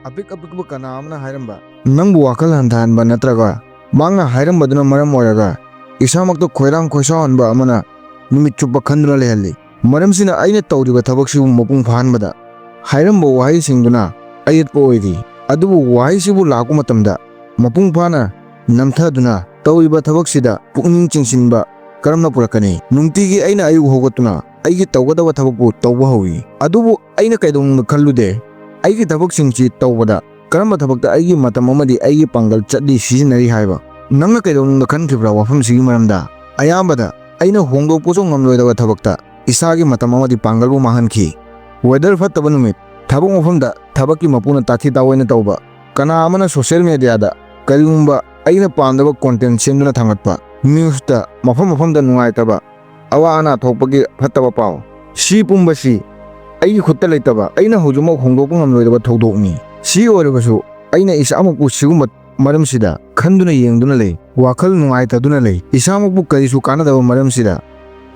apik kana amna hairamba nangbu wakal hantanba natraga mangna hairambaduna maram oraga isamakto khoirang khoisawanba amana numit chuppa khanduna lehalli maramsina aina tawriba thabaksibu mapung phanbada hairamba wahi singduna ayetpa oiri adubu wahi sibu laku matamda mapung phana namthaduna tawriba thabaksida pukning chingsinba karamna purakani nungtigi aina ayu hogatuna aigi tawgadaba thabakbu tawba hawi adubu aina kaidong khallude aigi thabak singchi tawbada karamba thabakta aigi matam amadi aigi pangal chaddi sizinari haiba nangna kaidong khankhibra wafam sigi maramda ayambada aina hongdokposo ngamloidaba thabakta isagi matam amadi pangalbu mahankhi weather fattaba numit thabak mafamda thabakki mapuna tathi tawoina tawba kana amana social media da karigumba aina pamdaba content senduna thangatpa news da mafamda nungaitaba awa ana thokpagi fattaba paw si pumbasi aigi khutta leitaba aina hujuma hongdokpa ngamloidaba thodokni si oirabasu aina isamakpu sigumba maramsida khanduna yengduna lei wakhal nungaitaduna lei isamakpu karisu kanadaba maramsida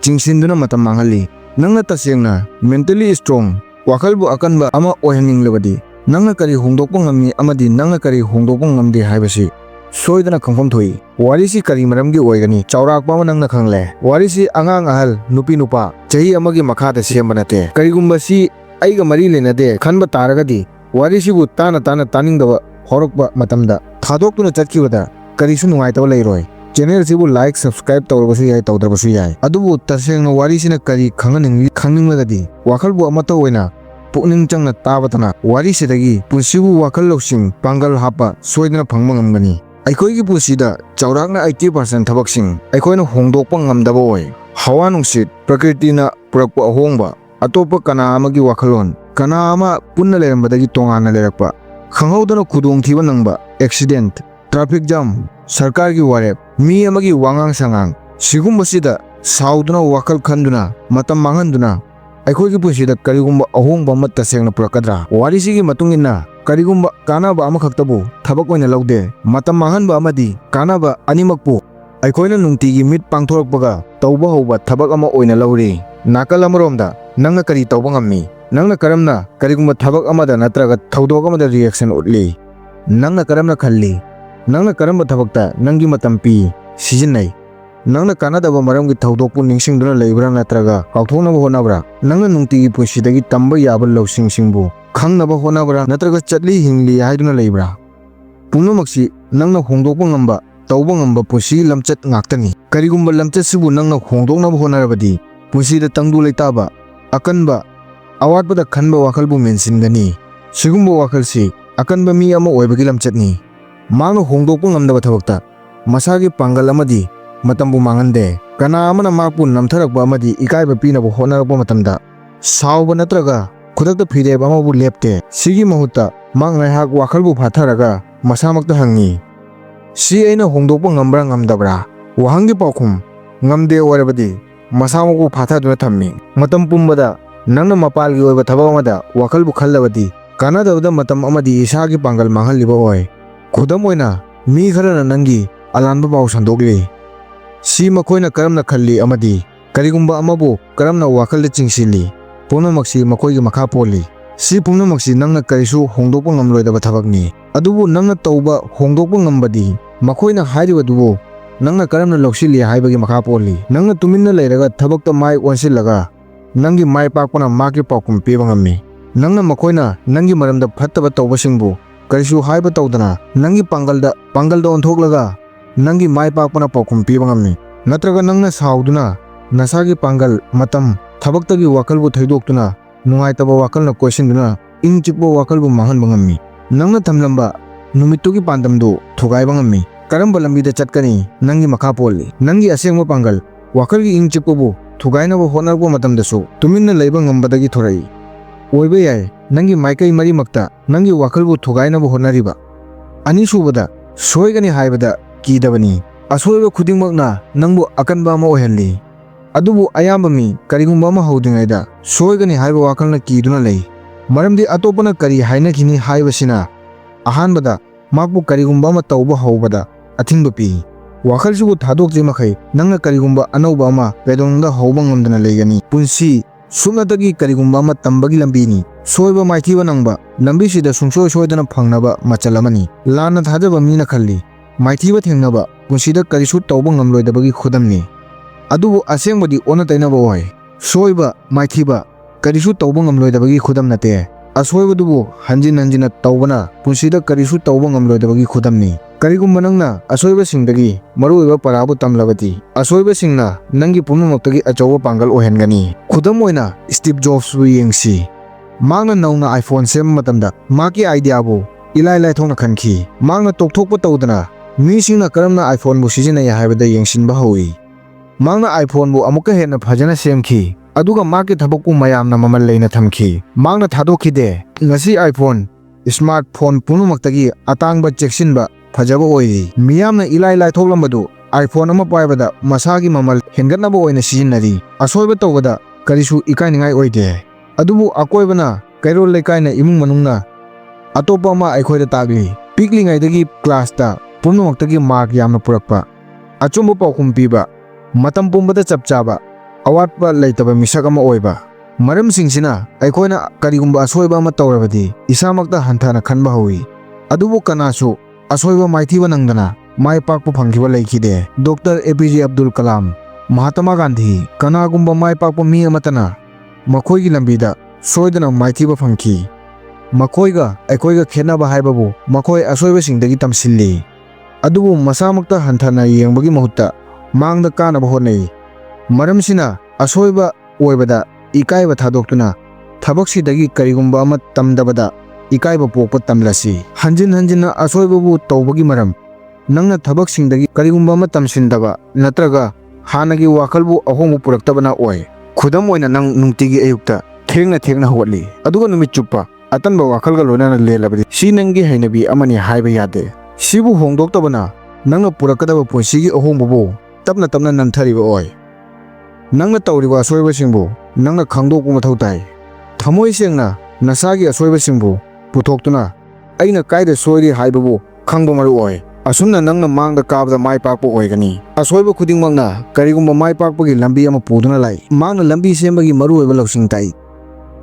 chingsinduna matam mangalli nangna tasengna mentally strong wakhalbu akanba ama ohaninglabadi nangna kari hongdokpa ngamni amadi nangna kari hongdokpa ngamde haibasi soidana khangfam thoi warisi kari maramgi oigani chaurakpa ma nangna khangle warisi angang ahal nupi nupa chahi amagi makhada semba nate karigumba si aiga mari lenade khanba taragadi warisi bu tana taningdaba horokpa matamda thadokuna chatkibada karisu nungaitaba leiroi channel sibu like subscribe tawrabasu yai tawdrabasu yai adubu tasengna warisina kari khanginglagadi wakhalbu amata oina pukning changna tabatana warisidagi punsibu wakhal loksing pangal hapa soidana phangma ngamgani aikoigi pusida chaurakna 80% thabaksing aikoina hongdokpa ngamdaba oi hawa nungsit prakritina purakpa ahongba atopa kana amagi wakhalon kana ama punna lerambadagi tongana lerakpa khanghaudana khudong thiba nangba accident traffic jam sarkar gi warep mi amagi wangang sangang sigumbasida sauduna wakal khanduna matam manghanduna aikoigi pusida karigumba ahongba matta sengna purakadra warisigi matungina karigumba kanaba amakhaktabu thabak oina laude matam manghanba amadi kanaba animakpu aikoina nungtigi mit pangthorakpaga tawba hoba thabak ama oina lauri nakal amaromda nangna kari tawba ngammi nangna karamna karigumba thabak amada natraga thaudok amada reaction utli nangna karamna khalli nangna karamba thabakta nangi matam pi sijinnai nangna kanadaba maramgi thaudokpu ningsingduna leibra natraga kauthnaba honabra nangna nungtigi pusidagi tamba yaba lawsingsingbu khangnaba honabra natraga chatli hingli haiduna leibra pungnamaksi nangna hongdokpa ngamba tawba ngamba pusi lamchat ngaktani karigumba lamchat sibu nangna hongdoknaba honarabadi pusida tangdu leitaba akanba awatpada khanba wakhalbu mensingani sigumba wakhalsi akanba mi ama oibagi lamchatni mangna hongdokpa ngamdaba thabakta masagi pangal amadi matambu mangande kana amana makpu namtharakpa amadi ikaiba pinaba honarakpa matamda sauba natraga khudakta phireba amabu lepte sigi mahutta mang naihak wakhalbu phatharaga masamakta hangi si aina hongdokpa ngambra ngamdabra wahangi paukhum ngamde oirabadi masamaku phathaduna thammi matam pumbada nangna mapalgi oiba thabak amada wakhalbu khallabadi kanadabda matam amadi isagi pangal manghalliba oi khudam oina mi kharana nangi alanba pau sandokli si makoina karamna khalli amadi karigumba amabu karamna wakhalda chingsili pumnamaksi makoigi makha poli si pumnamaksi nangna karisu hongdokpa ngamloidaba thabakni adubu nangna tawba hongdokpa ngambadi makoina hairibadubu nangna karamna loksili haibagi makha poli nangna tuminna leiraga thabakta mai onsillaga nangi maipakpana maki paukum piba ngammi nangna makoina nangi maramda phattaba tawbasingbu karisu haiba tawdana nangi pangalda onthoklaga nangi maipakpana paukum piba ngammi natraga nangna sauduna nasagi pangal matam thabaktagi wakalbu thaidoktuna nungaitaba wakalna koisinduna ingchikba wakalbu manghanba ngammi nangna thamlamba numittugi pandamdu thugaiba ngammi karamba lambida chatkani nangi makha polli nangi asengba pangal wakalgi ingchikbu thugainaba honarba matamdasu tuminna leiba ngambadagi thorai oiba yai nangi maikai mari makta nangi wakalbu thugainaba honariba ani subada soigani haibada kidabani asoiba khudingmakna nangbu akanba ama ohenli adubu ayamba mi karigumba ama haudingaida soigani haiba wakalna kiduna lei maramdi atopana kari hainakini haibasina ahanbada makbu karigumba ama tawba haubada athingba pi wakhalsibu thadokje makhai nangna karigumba anauba ama pedongda hauba ngamdana leigani punsi ꯁꯨꯞꯅꯇꯒꯤ ꯀꯔꯤꯒꯨꯝꯕ ꯑꯃ ꯇꯝꯕꯒꯤ ꯂꯝꯕꯤꯅꯤ꯫ ꯁꯣꯏꯕ ꯃꯥꯏꯊꯤꯕ ꯅꯪꯕ ꯂꯝꯕꯤꯁꯤꯗ ꯁꯨꯡꯁꯣꯏ ꯁꯣꯏꯗꯅ ꯐꯪꯅꯕ ꯃꯆꯜ ꯑꯃꯅꯤ꯫ ꯂꯥꯟꯅ ꯊꯥꯖꯕ ꯃꯤꯅ ꯈꯜꯂꯤ ꯃꯥꯏꯊꯤꯕ ꯊꯦꯡꯅꯕ ꯄꯨꯟꯁꯤꯗ ꯀꯔꯤꯁꯨ ꯇꯧꯕ ꯉꯝꯂꯣꯏꯗꯕꯒꯤ ꯈꯨꯗꯝꯅꯤ꯫ ꯑꯗꯨꯕꯨ ꯑꯁꯦꯡꯕꯗꯤ ꯑꯣꯟꯅ ꯇꯩꯅꯕ ꯑꯣꯏ꯫ ꯁꯣꯏꯕ ꯃꯥꯏꯊꯤꯕ ꯀꯔꯤꯁꯨ ꯇꯧꯕ ꯉꯝꯂꯣꯏꯗꯕꯒꯤ ꯈꯨꯗꯝ ꯅꯠꯇꯦ꯫ ꯑꯁꯣꯏꯕꯗꯨꯕꯨ ꯍꯟꯖꯤꯟ ꯍꯟꯖꯤꯟꯅ ꯇꯧꯕꯅ ꯄꯨꯟꯁꯤꯗ ꯀꯔꯤꯁꯨ ꯇꯧꯕ ꯉꯝꯂꯣꯏꯗꯕꯒꯤ ꯈꯨꯗꯝꯅꯤ꯫ ꯀꯔꯤꯒꯨꯝꯕ ꯅꯪꯅ ꯑꯁꯣꯏꯕꯁꯤꯡꯗꯒꯤ ꯃꯔꯨꯑꯣꯏꯕ ꯄꯔꯥꯕꯨ ꯇꯝꯂꯕꯗꯤ ꯑꯁꯣꯏꯕꯁꯤꯡꯅ ꯅꯪꯒꯤ ꯄꯨꯝꯅꯃꯛꯇꯒꯤ ꯑꯆꯧꯕ ꯄꯥꯡꯒꯜ ꯑꯣꯏꯍꯟꯒꯅꯤ꯫ ꯈꯨꯗꯝ ꯑꯣꯏꯅ ꯁ꯭ꯇꯤꯚ ꯖꯣꯕꯁꯄꯨ ꯌꯦꯡꯁꯤ꯫ ꯃꯍꯥꯛꯅ ꯅꯧꯅ ꯑꯥꯏꯐꯣꯟ ꯁꯦꯝꯕ ꯃꯇꯝꯗ ꯃꯍꯥꯛꯀꯤ ꯑꯥꯏꯗꯤꯌꯥꯕꯨ ꯏꯂꯥꯏ ꯂꯥꯏꯊꯣꯛꯅ ꯈꯟꯈꯤ꯫ ꯃꯍꯥꯛꯅ ꯇꯣꯛꯊꯣꯛꯄ ꯇꯧꯗꯅ ꯃꯤꯁꯤꯡꯅ ꯀꯔꯝꯅ ꯑꯥꯏꯐꯣꯟꯕꯨ ꯁꯤꯖꯤꯟꯅꯩ ꯍꯥꯏꯕꯗ ꯌꯦꯡꯁꯤꯟꯕ ꯍꯧꯏ꯫ ꯃꯍꯥꯛꯅ ꯑꯥꯏꯐꯣꯟꯕꯨ ꯑꯃꯨꯛꯀ ꯍꯦꯟꯅ ꯐꯖꯅ ꯁꯦꯝꯈꯤ ꯑꯗꯨꯒ ꯃꯍꯥꯛꯀꯤ ꯊꯕꯛꯄꯨ ꯃꯌꯥꯝꯅ ꯃꯃꯜ ꯂꯩꯅ ꯊꯝꯈꯤ꯫ ꯃꯍꯥꯛꯅ ꯊꯥꯗꯣꯛꯈꯤꯗꯦ꯫ ꯉꯁꯤ ꯑꯥꯏꯐꯣꯟ ꯁ꯭ꯃꯥꯔꯠꯐꯣꯟ ꯄꯨꯝꯅꯃꯛꯇꯒꯤ ꯑꯇꯥꯡꯕ, ꯆꯦꯛꯁꯤꯟꯕ, ꯐꯖꯕ ꯑꯣꯏꯔꯤ꯫ ꯃꯤꯌꯥꯝꯅ ꯏꯂꯥꯏ ꯂꯥꯏꯊꯣꯛꯂꯝꯕꯗꯨ ꯑꯥꯏꯐꯣꯟ ꯑꯃ ꯄꯥꯏꯕꯗ ꯃꯁꯥꯒꯤ ꯃꯃꯜ ꯍꯦꯟꯒꯠꯅꯕ ꯑꯣꯏꯅ ꯁꯤꯖꯤꯟꯅꯔꯤ꯫ ꯑꯁꯣꯏꯕ ꯇꯧꯕꯗ ꯀꯔꯤꯁꯨ ꯏꯀꯥꯏꯅꯤꯡꯉꯥꯏ ꯑꯣꯏꯗꯦ꯫ ꯑꯗꯨꯕꯨ ꯑꯀꯣꯏꯕꯅ, ꯀꯩꯔꯣꯜ ꯂꯩꯀꯥꯏꯅ, ꯏꯃꯨꯡ ꯃꯅꯨꯡꯅ ꯑꯇꯣꯞꯄ ꯑꯃ ꯑꯩꯈꯣꯏꯗ ꯇꯥꯛꯂꯤ꯫ ꯄꯤꯛꯂꯤꯉꯩꯗꯒꯤ ꯀ꯭ꯂꯥꯁꯇ ꯄꯨꯝꯅꯃꯛꯇꯒꯤ ꯃꯥꯔꯛ ꯌꯥꯝꯅ ꯄꯨꯔꯛꯄ, ꯑꯆꯨꯝꯕ ꯄꯥꯎꯈꯨꯝ ꯄꯤꯕ, ꯃꯇꯝ ꯄꯨꯝꯕꯗ ꯆꯞ ꯆꯥꯕ, ꯑꯋꯥꯠꯄ ꯂꯩꯇꯕ ꯃꯤꯁꯛ ꯑꯃ ꯑꯣꯏꯕ꯫ ꯃꯔꯝꯁꯤꯡꯁꯤꯅ ꯑꯩꯈꯣꯏꯅ ꯀꯔꯤꯒꯨꯝꯕ ꯑꯁꯣꯏꯕ ꯑꯃ ꯇꯧꯔꯕꯗꯤ ꯏꯁꯥꯃꯛꯇ ꯍꯟꯊꯅ ꯈꯟꯕ ꯍꯧꯏ꯫ ꯑꯗꯨꯕꯨ ꯀꯅꯥꯁꯨ ꯑꯁꯣꯏꯕ ꯃꯥꯏꯊꯤꯕ ꯅꯪꯗꯅ ꯃꯥꯏ ꯄꯥꯛꯄ ꯐꯪꯈꯤꯕ ꯂꯩꯈꯤꯗꯦ꯫ ꯗꯣꯛꯇꯔ ꯑꯦ.ꯄꯤ.ꯖꯦ. ꯑꯕꯗꯨꯜ ꯀꯂꯥꯝ, ꯃꯍꯥꯇꯃꯥ ꯒꯥꯟꯙꯤ, ꯀꯅꯥꯒꯨꯝꯕ ꯃꯥꯏ ꯄꯥꯛꯄ ꯃꯤ ꯑꯃꯠꯇꯅ ꯃꯈꯣꯏꯒꯤ ꯂꯝꯕꯤꯗ ꯁꯣꯏꯗꯅ ꯃꯥꯏꯊꯤꯕ ꯐꯪꯈꯤ꯫ ꯃꯈꯣꯏꯒ ꯑꯩꯈꯣꯏꯒ ꯈꯦꯠꯅꯕ ꯍꯥꯏꯕꯕꯨ ꯃꯈꯣꯏ ꯑꯁꯣꯏꯕꯁꯤꯡꯗꯒꯤ ꯇꯝꯁꯤꯜꯂꯤ ꯑꯗꯨꯕꯨ ꯃꯁꯥꯃꯛꯇ ꯍꯟꯊꯅ ꯌꯦꯡꯕꯒꯤ ꯃꯍꯨꯠꯇ ꯃꯥꯡꯗ ꯀꯥꯅꯕ ꯍꯣꯠꯅꯩ꯫ ꯃꯔꯝꯁꯤꯅ ꯑꯁꯣꯏꯕ ꯑꯣꯏꯕꯗ ꯏꯀꯥꯏꯕ ꯊꯥꯗꯣꯛꯇꯨꯅ ꯊꯕꯛꯁꯤꯗꯒꯤ ꯀꯔꯤꯒꯨꯝꯕ ꯑꯃ ꯇꯝꯗꯕꯗ ꯏꯀꯥꯏꯕ ꯄꯣꯛꯄ ꯇꯝꯂꯁꯤ꯫ ꯍꯟꯖꯤꯟ ꯍꯟꯖꯤꯟꯅ ꯑꯁꯣꯏꯕꯕꯨ ꯇꯧꯕꯒꯤ ꯃꯔꯝ ꯅꯪꯅ ꯊꯕꯛꯁꯤꯡꯗꯒꯤ ꯀꯔꯤꯒꯨꯝꯕ ꯑꯃ ꯇꯝꯁꯤꯟꯗꯕ ꯅꯠꯇ꯭ꯔꯒ ꯍꯥꯟꯅꯒꯤ ꯋꯥꯈꯜꯕꯨ ꯑꯍꯣꯡꯕ ꯄꯨꯔꯛꯇꯕꯅ ꯑꯣꯏ꯫ ꯈꯨꯗꯝ ꯑꯣꯏꯅ ꯅꯪ ꯅꯨꯡꯇꯤꯒꯤ ꯑꯌꯨꯛꯇ ꯊꯦꯡꯅ ꯍꯧꯒꯠꯂꯤ ꯑꯗꯨꯒ ꯅꯨꯃꯤꯠ ꯆꯨꯞꯄ ꯑꯇꯟꯕ ꯋꯥꯈꯜꯒ ꯂꯣꯏꯅꯅ ꯂꯦꯜꯂꯕꯗꯤ ꯁꯤ ꯅꯪꯒꯤ ꯍꯩꯅꯕꯤ ꯑꯃꯅꯤ ꯍꯥꯏꯕ ꯌꯥꯗꯦ꯫ ꯁꯤꯕꯨ ꯍꯣꯡꯗꯣꯛꯇꯕꯅ ꯅꯪꯅ ꯄꯨꯔꯛꯀꯗꯕ ꯄꯨꯟꯁꯤꯒꯤ ꯑꯍꯣꯡꯕꯕꯨ ꯇꯞꯅ ꯇꯞꯅ ꯅꯟꯊꯔꯤꯕ ꯑꯣꯏ꯫ ꯅꯪꯅ ꯇꯧꯔꯤꯕ ꯑꯁꯣꯏꯕꯁꯤꯡꯕꯨ ꯅꯪꯅ ꯈꯪꯗꯣꯛꯄ ꯃꯊꯧ ꯇꯥꯏ꯫ ꯊꯃꯣꯏ ꯁꯦꯡꯅ ꯅꯁꯥꯒꯤ ꯑꯁꯣꯏꯕꯁꯤꯡꯕꯨ ꯄꯨꯊꯣꯛꯇꯨꯅ ꯑꯩꯅ ꯀꯥꯏꯗ ꯁꯣꯏꯔꯤ ꯍꯥꯏꯕꯕꯨ ꯈꯪꯕ ꯃꯔꯨ ꯑꯣꯏ꯫ ꯑꯁꯨꯝꯅ ꯅꯪꯅ ꯃꯥꯡꯗ ꯀꯥꯕꯗ ꯃꯥꯏ ꯄꯥꯛꯄ ꯑꯣꯏꯒꯅꯤ꯫ ꯑꯁꯣꯏꯕ ꯈꯨꯗꯤꯡꯃꯛꯅ ꯀꯔꯤꯒꯨꯝꯕ ꯃꯥꯏ ꯄꯥꯛꯄꯒꯤ ꯂꯝꯕꯤ ꯑꯃ ꯄꯨꯗꯨꯅ ꯂꯥꯛꯏ꯫ ꯃꯍꯥꯛꯅ ꯂꯝꯕꯤ ꯁꯦꯝꯕꯒꯤ ꯃꯔꯨꯑꯣꯏꯕ ꯂꯧꯁꯤꯡ ꯇꯥꯛꯏ꯫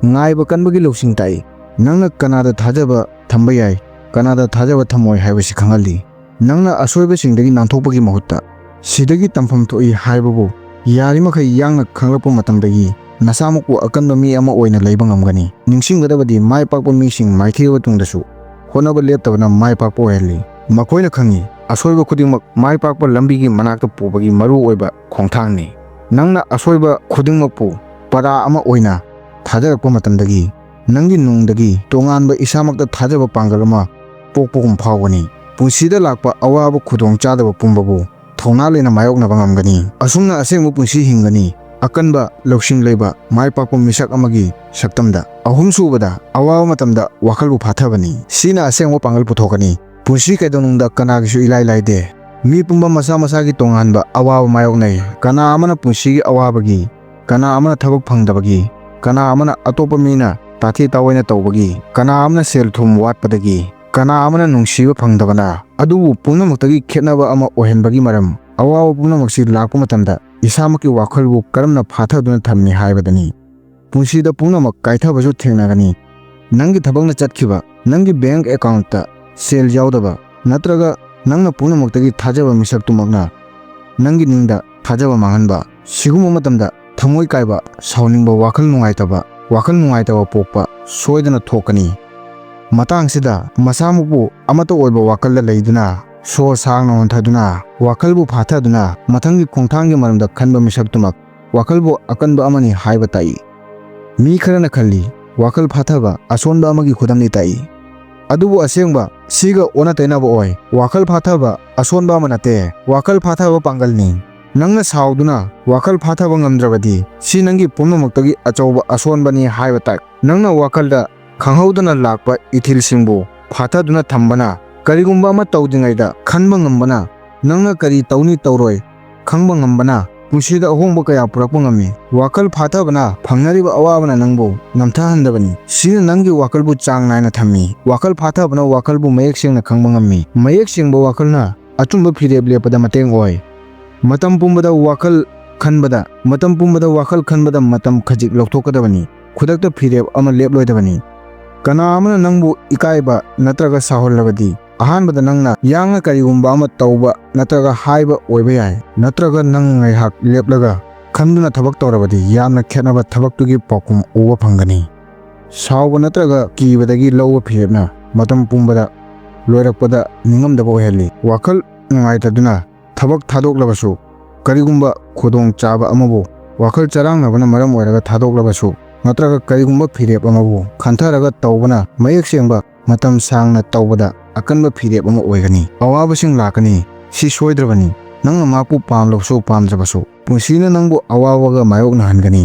ꯉꯥꯏꯕ ꯀꯟꯕꯒꯤ ꯂꯧꯁꯤꯡ ꯇꯥꯛꯏ꯫ ꯅꯪꯅ ꯀꯅꯥꯗ ꯊꯥꯖꯕ ꯊꯝꯕ ꯌꯥꯏ, ꯀꯅꯥꯗ ꯊꯥꯖꯕ ꯊꯝꯃꯣꯏ ꯍꯥꯏꯕꯁꯤ ꯈꯪꯍꯜꯂꯤ꯫ ꯅꯪꯅ ꯑꯁꯣꯏꯕꯁꯤꯡꯗꯒꯤ ꯅꯥꯟꯊꯣꯛꯄꯒꯤ ꯃꯍꯨꯠꯇ ꯁꯤꯗꯒꯤ ꯇꯝꯐꯝ ꯊꯣꯛꯏ ꯍꯥꯏꯕꯕꯨ ꯌꯥꯔꯤꯃꯈꯩ ꯌꯥꯡꯅ ꯈꯪꯂꯛꯄ ꯃꯇꯝꯗꯒꯤ ꯅꯁꯥꯃꯛꯄꯨ ꯑꯀꯟꯕ ꯃꯤ ꯑꯃ ꯑꯣꯏꯅ ꯂꯩꯕ ꯉꯝꯒꯅꯤ꯫ ꯅꯤꯡꯁꯤꯡꯒꯗꯕꯗꯤ ꯃꯥꯏ ꯄꯥꯛꯄ ꯃꯤꯁꯤꯡ ꯃꯥꯏꯊꯤꯔꯕ ꯇꯨꯡꯗꯁꯨ ꯍꯣꯠꯅꯕ ꯂꯦꯞꯇꯕꯅ ꯃꯥꯏ ꯄꯥꯛꯄ ꯑꯣꯏꯍꯜꯂꯤ꯫ ꯃꯈꯣꯏꯅ ꯈꯪꯏ ꯑꯁꯣꯏꯕ ꯈꯨꯗꯤꯡꯃꯛ ꯃꯥꯏ ꯄꯥꯛꯄ ꯂꯝꯕꯤꯒꯤ ꯃꯅꯥꯛꯇ ꯄꯨꯕꯒꯤ ꯃꯔꯨꯑꯣꯏꯕ ꯈꯣꯡꯊꯥꯡꯅꯤ꯫ ꯅꯪꯅ ꯑꯁꯣꯏꯕ ꯈꯨꯗꯤꯡꯃꯛꯄꯨ ꯄꯔꯥ ꯑꯃ ꯑꯣꯏꯅ ꯊꯥꯖꯔꯛꯄ ꯃꯇꯝꯗꯒꯤ ꯅꯪꯒꯤ ꯅꯨꯡꯗꯒꯤ ꯇꯣꯉꯥꯟꯕ ꯏꯁꯥꯃꯛꯇ ꯊꯥꯖꯕ ꯄꯥꯡꯒꯜ ꯑꯃ ꯄꯣꯛꯄꯒꯨꯝ ꯐꯥꯎꯒꯅꯤ꯫ ꯄꯨꯟꯁꯤꯗ ꯂꯥꯛꯄ ꯑꯋꯥꯕ ꯈꯨꯗꯣꯡꯆꯥꯗꯕ ꯄꯨꯝꯕꯕꯨ ꯊꯧꯅꯥ ꯂꯩꯅ ꯃꯥꯌꯣꯛꯅꯕ ꯉꯝꯒꯅꯤ꯫ ꯑꯁꯨꯝꯅ ꯑꯁꯦꯡꯕ ꯄꯨꯟꯁꯤ ꯍꯤꯡꯒꯅꯤ, ꯑꯀꯟꯕ, ꯂꯧꯁꯤꯡ ꯂꯩꯕ, ꯃꯥꯏ ꯄꯥꯛꯄ ꯃꯤꯁꯛ ꯑꯃꯒꯤ ꯁꯛꯇꯝꯗ꯫ ꯑꯍꯨꯝꯁꯨꯕꯗ, ꯑꯋꯥꯕ ꯃꯇꯝꯗ ꯋꯥꯈꯜꯕꯨ ꯐꯥꯊꯕꯅꯤ꯫ ꯁꯤꯅ ꯑꯁꯦꯡꯕ ꯄꯥꯡꯒꯜ ꯄꯨꯊꯣꯛꯀꯅꯤ꯫ ꯄꯨꯟꯁꯤ ꯀꯩꯗꯧꯅꯨꯡꯗ ꯀꯅꯥꯒꯤꯁꯨ ꯏꯂꯥꯏ ꯂꯥꯏꯗꯦ꯫ ꯃꯤ ꯄꯨꯝꯕ ꯃꯁꯥ ꯃꯁꯥꯒꯤ ꯇꯣꯉꯥꯟꯕ ꯑꯋꯥꯕ ꯃꯥꯌꯣꯛꯅꯩ꯫ ꯀꯅꯥ ꯑꯃꯅ ꯄꯨꯟꯁꯤꯒꯤ ꯑꯋꯥꯕꯒꯤ, ꯀꯅꯥ ꯑꯃꯅ ꯊꯕꯛ ꯐꯪꯗꯕꯒꯤ, ꯀꯅꯥ ꯑꯃꯅ ꯑꯇꯣꯞꯄ ꯃꯤꯅ ꯇꯥꯊꯤ ꯇꯥꯑꯣꯏꯅ ꯇꯧꯕꯒꯤ, ꯀꯅꯥ ꯑꯃꯅ ꯁꯦꯜ ꯊꯨꯝ ꯋꯥꯠꯄꯗꯒꯤ, ꯀꯅꯥ ꯑꯃꯅ ꯅꯨꯡꯁꯤꯕ ꯐꯪꯗꯕꯅ꯫ ꯑꯗꯨꯕꯨ ꯄꯨꯝꯅꯃꯛꯇꯒꯤ ꯈꯦꯠꯅꯕ ꯑꯃ ꯑꯣꯏꯍꯟꯕꯒꯤ ꯃꯔꯝ ꯑꯋꯥꯕ ꯄꯨꯝꯅꯃꯛꯁꯤ ꯂꯥꯛꯄ ꯃꯇꯝꯗ ꯏꯁꯥꯃꯛꯀꯤ ꯋꯥꯈꯜꯕꯨ ꯀꯔꯝꯅ ꯐꯥꯊꯗꯨꯅ ꯊꯝꯃꯤ ꯍꯥꯏꯕꯗꯅꯤ꯫ ꯄꯨꯟꯁꯤꯗ ꯄꯨꯝꯅꯃꯛ ꯀꯥꯏꯊꯕꯁꯨ ꯊꯦꯡꯅꯒꯅꯤ꯫ ꯅꯪꯒꯤ ꯊꯕꯛꯅ ꯆꯠꯈꯤꯕ, ꯅꯪꯒꯤ ꯕꯦꯡꯛ ꯑꯦꯀꯥꯎꯟꯠꯇ ꯁꯦꯜ ꯌꯥꯎꯗꯕ, ꯅꯠꯇ꯭ꯔꯒ ꯅꯪꯅ ꯄꯨꯝꯅꯃꯛꯇꯒꯤ ꯊꯥꯖꯕ ꯃꯤꯁꯛꯇꯨꯃꯛꯅ ꯅꯪꯒꯤ ꯅꯤꯡꯗ ꯊꯥꯖꯕ ꯃꯥꯡꯍꯟꯕ꯫ ꯁꯤꯒꯨꯝꯕ ꯃꯇꯝꯗ ꯊꯃꯣꯏ ꯀꯥꯏꯕ, ꯁꯥꯎꯅꯤꯡꯕ, ꯋꯥꯈꯜ ꯅꯨꯡꯉꯥꯏꯇꯕ ꯄꯣꯛꯄ ꯁꯣꯏꯗꯅ ꯊꯣꯛꯀꯅꯤ꯫ ꯃꯇꯥꯡꯁꯤꯗ ꯃꯁꯥꯃꯛꯄꯨ ꯑꯃꯠꯇ ꯑꯣꯏꯕ ꯋꯥꯈꯜꯗ ꯂꯩꯗꯨꯅ ꯁꯣꯔ ꯁꯥꯡꯅ ꯍꯣꯟꯊꯗꯨꯅ ꯋꯥꯈꯜꯕꯨ ꯐꯥꯊꯗꯨꯅ ꯃꯊꯪꯒꯤ ꯈꯣꯡꯊꯥꯡꯒꯤ ꯃꯔꯝꯗ ꯈꯟꯕ ꯃꯤꯁꯛꯇꯨꯃꯛ ꯋꯥꯈꯜꯕꯨ ꯑꯀꯟꯕ ꯑꯃꯅꯤ ꯍꯥꯏꯕ ꯇꯥꯛꯏ꯫ ꯃꯤ ꯈꯔꯅ ꯈꯜꯂꯤ ꯋꯥꯈꯜ ꯐꯥꯊꯕ ꯑꯁꯣꯟꯕ ꯑꯃꯒꯤ ꯈꯨꯗꯝꯅꯤ ꯇꯥꯛꯏ꯫ ꯑꯗꯨꯕꯨ ꯑꯁꯦꯡꯕ ꯁꯤꯒ ꯑꯣꯟꯅ ꯇꯩꯅꯕ ꯑꯣꯏ꯫ ꯋꯥꯈꯜ ꯐꯥꯊꯕ ꯑꯁꯣꯟꯕ ꯑꯃ ꯅꯠꯇꯦ, ꯋꯥꯈꯜ ꯐꯥꯊꯕ ꯄꯥꯡꯒꯜꯅꯤ꯫ ꯅꯪꯅ ꯁꯥꯎꯗꯨꯅ ꯋꯥꯈꯜ ꯐꯥꯊꯕ ꯉꯝꯗ꯭ꯔꯕꯗꯤ ꯁꯤ ꯅꯪꯒꯤ ꯄꯨꯝꯅꯃꯛꯇꯒꯤ ꯑꯆꯧꯕ ꯑꯁꯣꯟꯕꯅꯤ ꯍꯥꯏꯕ ꯇꯥꯛꯏ꯫ ꯅꯪꯅ ꯋꯥꯈꯜꯗ ꯈꯪꯍꯧꯗꯅ ꯂꯥꯛꯄ ꯏꯊꯤꯜꯁꯤꯡꯕꯨ ꯐꯥꯊꯗꯨꯅ ꯊꯝꯕꯅ, ꯀꯔꯤꯒꯨꯝꯕ ꯑꯃ ꯇꯧꯗ꯭ꯔꯤꯉꯩꯗ ꯈꯟꯕ ꯉꯝꯕꯅ, ꯅꯪꯅ ꯀꯔꯤ ꯇꯧꯅꯤ ꯇꯧꯔꯣꯏ ꯈꯪꯕ ꯉꯝꯕꯅ ꯄꯨꯟꯁꯤꯗ ꯑꯍꯣꯡꯕ ꯀꯌా ꯄꯨꯔꯛꯄ ꯉꯝꯃꯤ꯫ ꯋꯥꯈꯜ ꯐꯥꯊꯕꯅ ꯐꯪꯅꯔꯤꯕ ꯑꯋꯥꯕꯅ ꯅꯪꯕꯨ ꯅꯝꯊꯍꯟꯗꯕꯅꯤ꯫ ꯁꯤꯅ ꯅꯪꯒꯤ ꯋꯥꯈꯜꯕꯨ ꯆꯥꯡ ꯅꯥꯏꯅ ꯊꯝꯃꯤ꯫ ꯋꯥꯈꯜ ꯐꯥꯊꯕꯅ ꯋꯥꯈꯜꯕꯨ ꯃꯌꯦꯛ ꯁꯦꯡꯅ ꯈꯪꯕ ꯉꯝꯃꯤ꯫ ꯃꯌꯦꯛ ꯁꯦꯡꯕ ꯋꯥꯈꯜꯅ ꯑꯆꯨꯝꯕ ꯐꯤꯔꯦꯞ ꯂꯦꯞꯄꯗ ꯃꯇꯦꯡ ꯑꯣꯏ꯫ ꯃꯇꯝ ꯄꯨꯝꯕꯗ ꯋꯥꯈꯜ खनबदा मतम पुंबदा वाखल खनबदा मतम खजिक लौथोकदबनी खुदक्ता फिरेब अमा लेपलोयदबनी कना अमना नंगबु इकायबा नत्रगा साहोल्लबदी अहानबदा नंगना यांगना करिगुंबा अमा तौबा नत्रगा हाइबा ओइबा याय नत्रगा नंग ngaiहak लेपलगा खंदुना थबक तौरबदी यामना खेनबा थबकतुगी पाकुम उबा फंगनी सावबा नत्रगा कीबदगी लौबा फिरेबना मतम पुंबदा लोयरकपदा निंगमदबा ओइहल्ली वाखल nungaitaduna थबक थादोक्लबसु करिगुंबा खुदोंग चाबा अमबु वाखल चरांगनबना मरम ओइरगा थादोक्लबसु नत्रगा करिगुंबा फिरेब अमबु खंथरगा तौबना मयेक सेंबा मतम सांगना तौबदा अकनबा फिरेब अमा ओइगनी अवाबसिंग लाकनी सि सोइद्रबनी नंग मापु पामलबसु पामजबसु पुंसीना नंगबु अवाबगा मायोकना हनगनी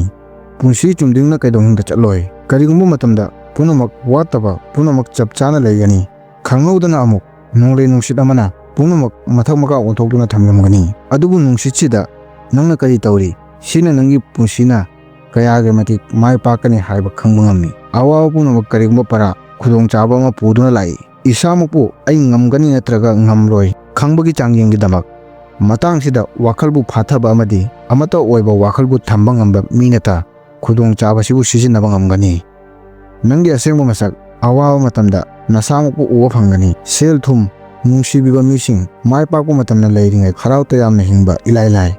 पुंसी चुमदिंगना कैदोंगदा चलोय करिगुंबा मतमदा पुनमक वातबा पुनमक चपचाना लेगनी खंगौदना अमुक नोंले नुंसित अमना पुनमक मथक मका ओंथोक्तुना थमलमगनी अदुबु नुंसितसिदा नंगना करि तौरी सिना नंगी पुंसीना कयागे मति माय पाकनी हाइबा खंगबा ngamni awawa पुनमक करिगुंबा परा खुदोंग चाबा अमा पुदुना लाई इसामुकु आई ngamgani natraga ngamloi खंगबगी चांगयेंगी दमक मतंगसिदा वाखलबु फाथबा अमदि अमता ओइबा वाखलबु थंबा ngamba मीनता खुदोंग चाबसिबु सिजिनबा ngamgani नंगी असेंबा मसक अवावा मतमदा नसामुकु उवा फंगनी सेल थुम नुंसिबिबा मिसिंग माय पाकु मतमना लेरिंगै खराव तयामना हिंगबा इलाइलाइ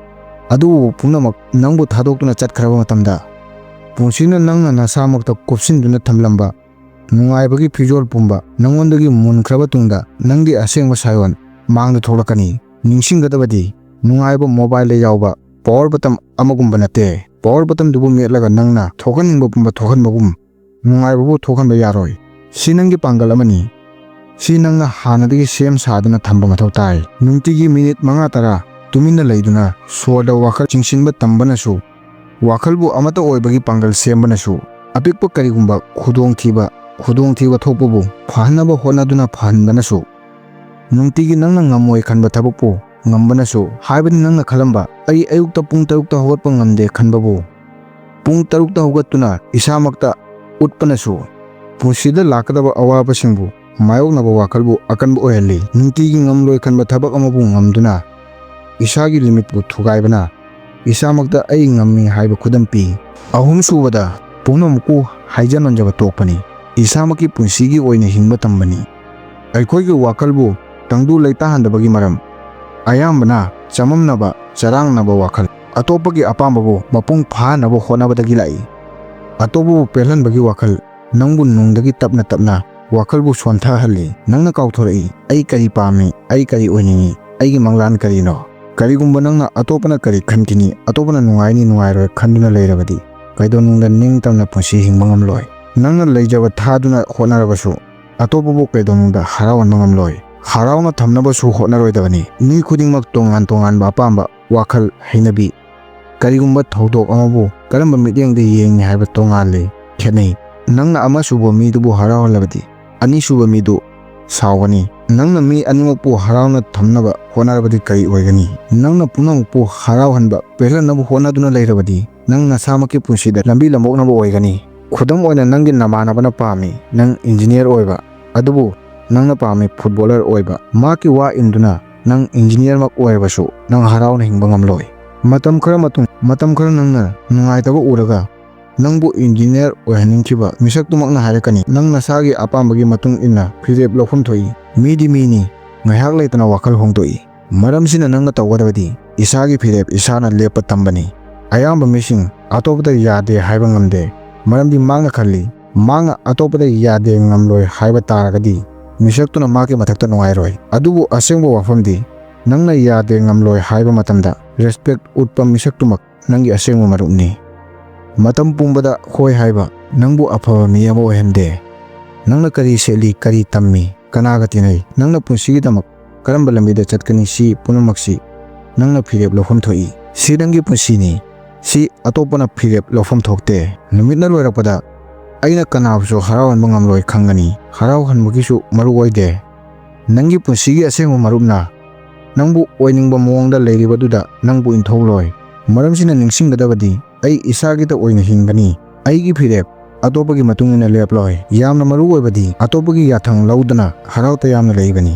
अदु पुनमक नंगबु थादोक्तुना चटखरबा मतमदा पुंसिना नंगना नसामक्ता कुपसिनदुना थमलंबा नुंगाइबगी फिजोल पुंबा नंगोंदगी मुनख्रबा तुंगदा नंगी असेंबा सायोन मांगदा थोलकनी निंगसिंगदबदी नुंगाइबा मोबाइल ले यावबा पावर बटन अमगुंबा नते पावर बटन दुबु मेटलगा नंगना थोखनिंबा पुंबा थोखनबगुम नुंगाइबबु थोखनबा यारोय सि नंगी पांगल अमनी सि नंगना हानदगी सेम सादना थंबा मथौ ताइ नुंतिगी मिनिट 5-10 तुमिना लैदुना सोरदा वाखल चिंगसिनबा तंबनसु वाखलबु अमता ओइबगी पांगल सेमबनसु अपिकपा करिगुंबा खुदोंथीबा थोकपबु फहनबा होनादुना फहनबनसु नुंतिगी नंगना ngamoi खनबा थबकपु ngambanasu हाइबनि नंगना खलंबा आई अयुक्ता पुंग 3 होगतपा ngamde खनबबु पुंग 3 होगतुना इसामक्ता उत्पनसु पुंसीदा लाकदबा अवाबसिंबु मायोगनबा वाखलबु अकनबु ओहल्ली नुंतिगी ngamloi खनबा थबक अमबु ngamduna इसागी लिमिटबु थुगाइबना इसामक्ता आई ngammi हाइबा खुदमपि अहुम सुबदा पुनमकु हाइजननजबा तोकपनी इसामकी पुंसीगी ओइना हिंगबा तंबनी अखोइगी वाखलबु तंगदु लेता हंदबगी मरम अयामबना चममनबा चरांगनबा वाखल अतोपगी अपामबु मपुंग फानबा होनबदगी लाई अतोबु पेलहनबगी वाखल नंगबु नुंगदगी तपना तपना वाखलबु सोंथाहल्ली नंगना काउथोरई आई करी पामी आई करी ओइनिंगी आईगी मंगलान करीनो करीगुंबा नंगना अतोपना करी खनकिनी अतोपना नुंगाइनी नुंगाइरोय खंदुना लेरबदी कैदोनुंगदा निंगतमना पुंसी हिंगबा ngamloi नंगना लेजबा थादुना होनरबसु अतोपबु कैदोनुंगदा हरावनबा ngamloi हरावना थमनबसु होनरोयदबनी मी खुदिंगमक तोंगान तोंगान बापांबा वाखल हैनबी करीगुंबा थौदोक अमबु करंबा मित्यंगदे येंगनि हाइबा तोंगानले खेनै नंगना अमसुबो मीदुबु हरावलबदी अनिसुबो मीदु सावगनी नंगना मी अनिमकपु हरावना थमनबा होनरबदी करी ओइगनी नंगना पुनमकपु हरावहनबा पेलनबु होनदुना लेरबदी नंगना सामकी पुंसीदा लंबी लंबोकनबा ओइगनी खुदम ओइना नंगी नमानबना पामी नंग इंजीनियर ओइबा अदुबु नंगना पामी फुटबॉलर ओइबा माकी वा इंदुना नंग इंजीनियर मक ओइबसु नंग हरावना हिंगबा ngamloi मतम खर नंगना नुंगाइतबा उरगा नंगबु इंजीनियर ओहनिंगखिबा मिसक्तुमकना हायरकनी नंग नसागी अपामबगी मतुंग इन्ना फिरेब लौफम थोई मीदी मीनी ngaiहak लेतना वाखल होंगतोई मरमसिना नंगना तौगदबदी इसागी फिरेब इसाना लेप तंबनी अयाम्बा मिसिंग अतोपदा यादे हाइबा ngamde मरमदी मांगना खल्ली मांगा अतोपदा यादे ngamloi हाइबा तारगदी मिसक्तुना माके मथक्ता नुंगाइरोय अदुबु असेंगबा वाफमदी नंगना यादे ngamloi हाइबा मतमदा रेस्पेक्ट उत्पा मिसक्तुमक नंगी असेंगबा मरुपनी मतम पुंबदा खोय हाइबा नंगबु अफबा मी अमा ओहनदे नंगना करी सेली करी तम्मी कनागा तिनै नंगना पुंसीगिदमक करंबा लंबिदा चटकनी सी पुनमक्सी नंगना फिरेब लौफम थोई सी नंगी पुंसीनी सी अतोपना फिरेब लौफम थोकते नुमितना लोइरकपदा अइना कनाबसु हरावहनबा ngamloi खंगनी हरावहनबगिसु मरु ओइदे नंगी पुंसीगी असेंगबा मरुपना नंगबु ओइनिंगबा मोंगदा लेरिबदुदा नंगबु इंथौलoi मरमसिना निंगसिंगदबदी आई इसागिता ओइना हिंगनी आईगी फिरेब अतोपगी मतुंगिना लेपलोय यामना मरु ओइबदी अतोपगी याथंग लौदना हराव तयामना लेइबनी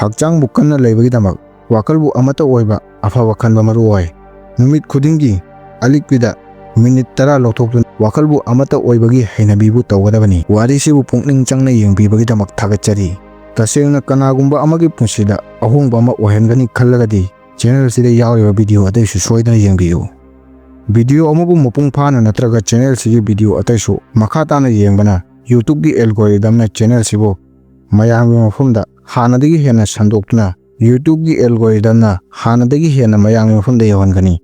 हकचांग बुकन्ना लेबगी दमक वाकलबु अमता ओइबा अफा वखनबा मरु ओइ ꯅꯨꯃꯤꯠ ꯈꯨꯗꯤꯡꯒꯤ ꯑꯂꯤꯛꯄꯤꯗ ꯃꯤꯅꯤꯠ 10 ꯂꯧꯊꯣꯛꯇꯨꯅ ꯋꯥꯈꯜꯕꯨ ꯑꯃꯠꯇ ꯑꯣꯏꯕꯒꯤ ꯍꯩꯅꯕꯤꯕꯨ ꯇꯧꯒꯗꯕꯅꯤ꯫ ꯋꯥꯔꯤꯁꯤꯕꯨ ꯄꯨꯛꯅꯤꯡ ꯆꯪꯅ ꯌꯦꯡꯕꯤꯕꯒꯤꯗꯃꯛ ꯊꯥꯒꯠꯆꯔꯤ꯫ ꯇꯁꯦꯡꯅ ꯀꯅꯥꯒꯨꯝꯕ ꯑꯃꯒꯤ ꯄꯨꯟꯁꯤꯗ ꯑꯍꯣꯡꯕ ꯑꯃ ꯑꯣꯏꯍꯟꯒꯅꯤ ꯈꯜꯂꯒꯗꯤ ꯆꯦꯅꯦꯜ ꯑꯁꯤꯗ ꯌꯥꯎꯔꯤꯕ ꯚꯤꯗꯤꯑꯣ ꯑꯇꯩꯁꯨ ꯁꯣꯏꯗꯅ ꯌꯦꯡꯕꯤꯌꯨ꯫ ꯚꯤꯗꯤꯑꯣ ꯑꯃꯕꯨ ꯃꯄꯨꯡ ꯐꯥꯅ ꯅꯠꯇ꯭ꯔꯒ ꯆꯦꯅꯦꯜ ꯑꯁꯤꯒꯤ ꯚꯤꯗꯤꯑꯣ ꯑꯇꯩꯁꯨ ꯃꯈꯥ ꯇꯥꯅ ꯌꯦꯡꯕꯅ ꯌꯨꯇ꯭ꯌꯨꯕꯀꯤ ꯑꯦꯜꯒꯣꯔꯤꯊꯝꯅ ꯆꯦꯅꯦꯜ ꯑꯁꯤꯕꯨ ꯃꯌꯥꯝꯒꯤ ꯃꯐꯝꯗ ꯍꯥꯟꯅꯗꯒꯤ ꯍꯦꯟꯅ ꯁꯟꯗꯣꯛꯇꯨꯅ ꯌꯨꯇ꯭ꯌꯨꯕꯀꯤ ꯑꯦꯜꯒꯣꯔꯤꯊꯝꯅ ꯍꯥꯟꯅꯗꯒꯤ ꯍꯦꯟꯅ ꯃꯌꯥꯝꯒꯤ ꯃꯐꯝꯗ ꯌꯧꯍꯟꯒꯅꯤ꯫